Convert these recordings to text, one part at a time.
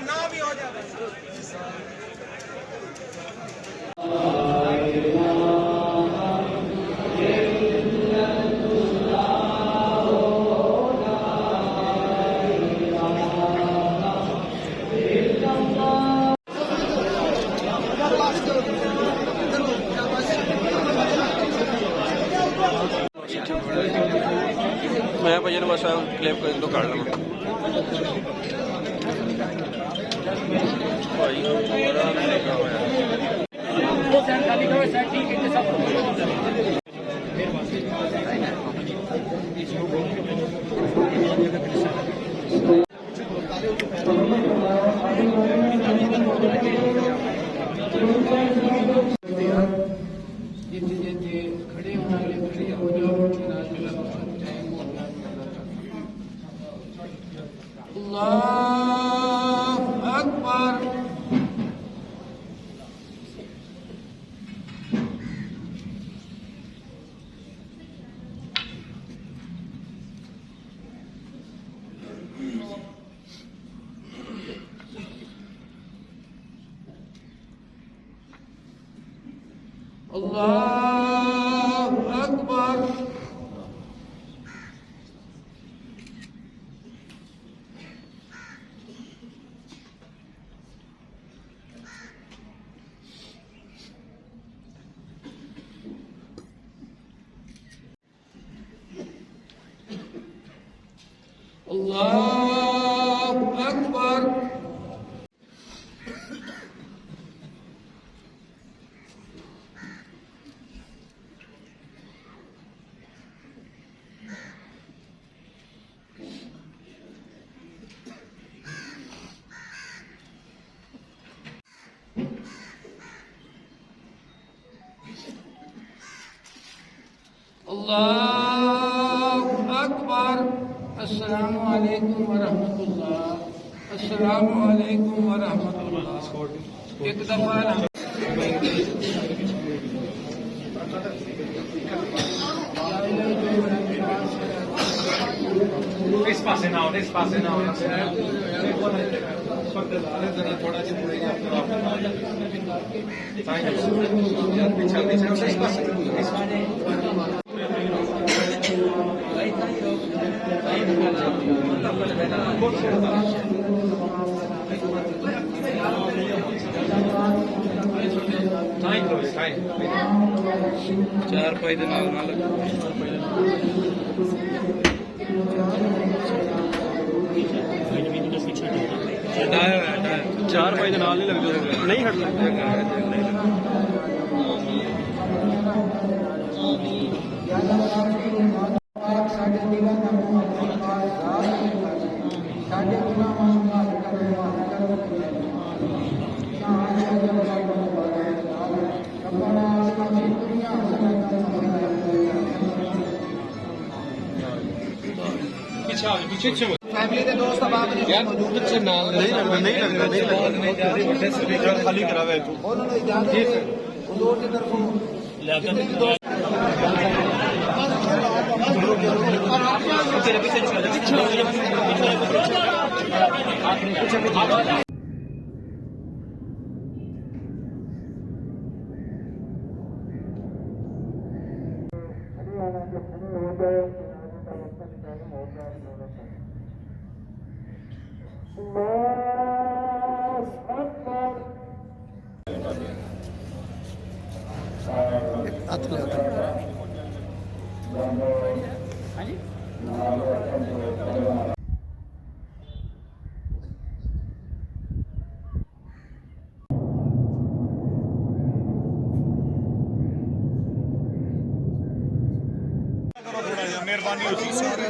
ना भी हो जाए। मैं भाई बस क्लिप कर तो काट लवा भाई अल्लाह अकबर। अल्लाह अकबर। अल्लाह अकबर। अल्लाह अकबर। अस्सलामु अलैकुम वरहमतुल्लाह। अस्सलामु अलैकुम वरहमतुल्लाह। एक दफा इस पासे ना हो, इस पासे ना हो। थोड़ा सी मुड़े पीछे पीछे इस पासे चार पाई दे नाल नाल चार पाई दे नाल नहीं लगदे नहीं हट लगदे पीछे फैमिली के दोस्त अब आप यार पीछे नाल नहीं लगदा खाली करावे उन्होंने इजाजत दी हुजूर की तरफों मेहरबानी होती सारे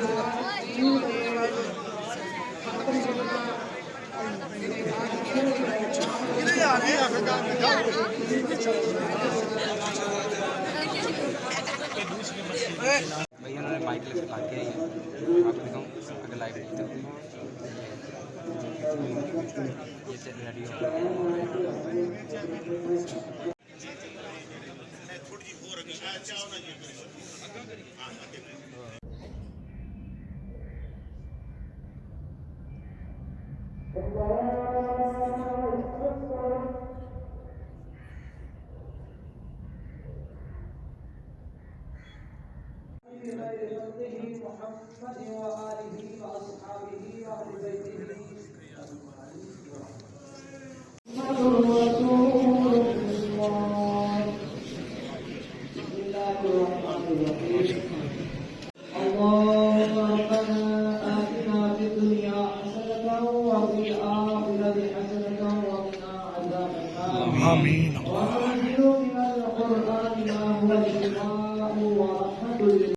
भैया उन्होंने माइक लेकर खा के आपको दिखाऊँ अगर लाइव नहीं तो ये सेट रेडी हो अल्लाह بغير فضله محمد وآله وأصحابه وأهل بيته